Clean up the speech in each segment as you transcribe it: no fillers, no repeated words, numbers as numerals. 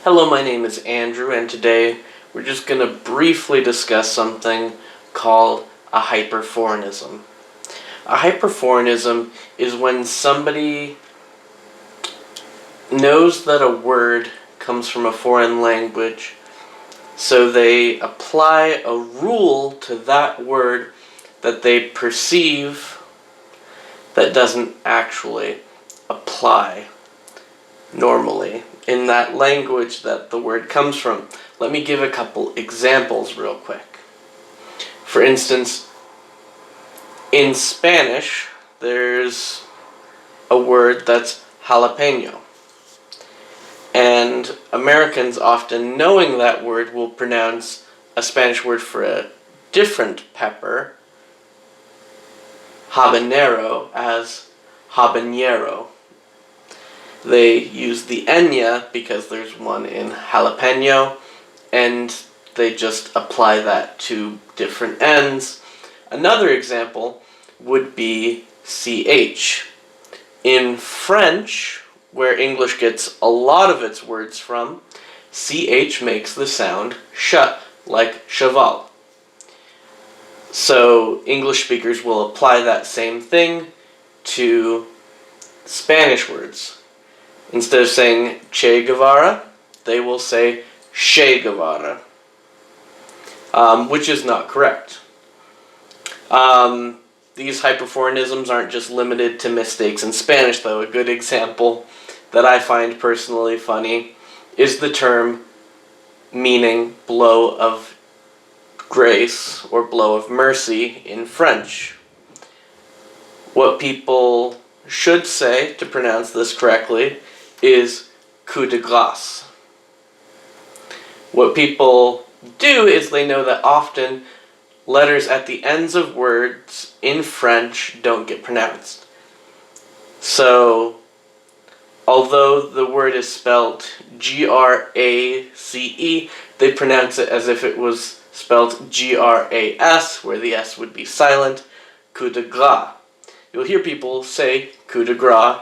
Hello, my name is Andrew, and today we're just going to briefly discuss something called a hyperforeignism. A hyperforeignism is when somebody knows that a word comes from a foreign language, so they apply a rule to that word that they perceive that doesn't actually apply normally in that language that the word comes from. Let me give a couple examples real quick. For instance, in Spanish, there's a word that's jalapeno. And Americans, often knowing that word, will pronounce a Spanish word for a different pepper, habanero, as habanero. They use the enya because there's one in jalapeno, and they just apply that to different ends. Another example would be ch. In French, where English gets a lot of its words from, ch makes the sound sh, like cheval. So English speakers will apply that same thing to Spanish words. Instead of saying Che Guevara, they will say Che Guevara, which is not correct. These hyperforeignisms aren't just limited to mistakes in Spanish, though. A good example that I find personally funny is the term meaning blow of grace or blow of mercy in French. What people should say to pronounce this correctly is coup de grâce. What people do is they know that often letters at the ends of words in French don't get pronounced. So, although the word is spelled Grace, they pronounce it as if it was spelled Gras, where the S would be silent, coup de grâce. You'll hear people say coup de grâce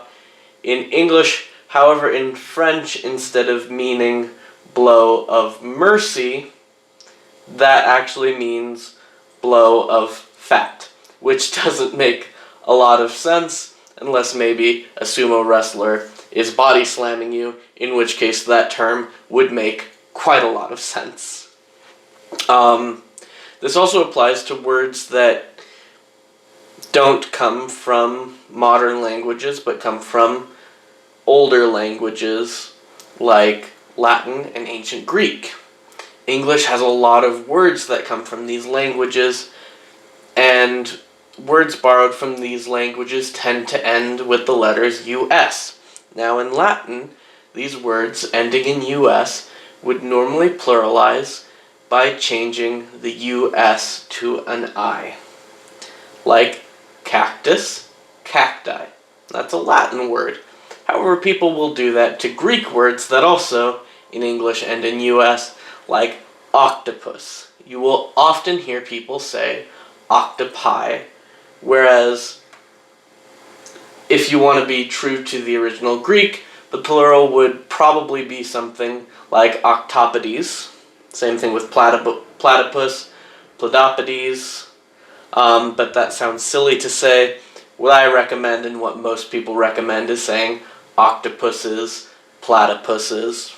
in English. However, in French, instead of meaning blow of mercy, that actually means blow of fat, which doesn't make a lot of sense unless maybe a sumo wrestler is body slamming you, in which case that term would make quite a lot of sense. This also applies to words that don't come from modern languages, but come from older languages like Latin and ancient Greek. English has a lot of words that come from these languages, and words borrowed from these languages tend to end with the letters US. Now in Latin, these words ending in US would normally pluralize by changing the US to an I. Like cactus, cacti. That's a Latin word. However, people will do that to Greek words that also, in English and in US, like octopus. You will often hear people say octopi, whereas if you want to be true to the original Greek, the plural would probably be something like octopodes. Same thing with platypus, platypodes, but that sounds silly to say. What I recommend and what most people recommend is saying octopuses, platypuses.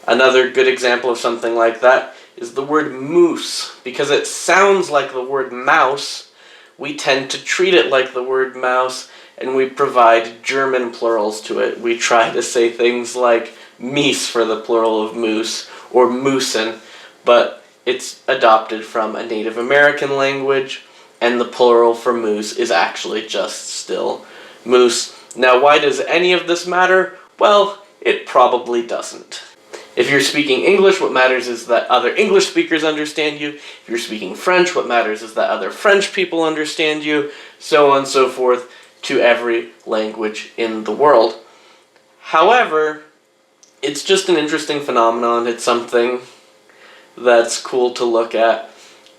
Another good example of something like that is the word moose. Because it sounds like the word mouse, we tend to treat it like the word mouse, and we provide German plurals to it. We try to say things like mies for the plural of moose, or moosen, but it's adopted from a Native American language, and the plural for moose is actually just still moose. Now, why does any of this matter? Well, it probably doesn't. If you're speaking English, what matters is that other English speakers understand you. If you're speaking French, what matters is that other French people understand you, so on and so forth, to every language in the world. However, it's just an interesting phenomenon. It's something that's cool to look at.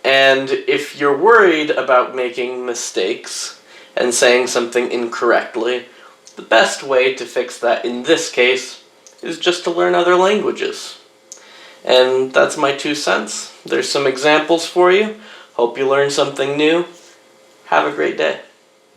And if you're worried about making mistakes and saying something incorrectly, the best way to fix that in this case is just to learn other languages. And that's my 2 cents. There's some examples for you. Hope you learned something new. Have a great day.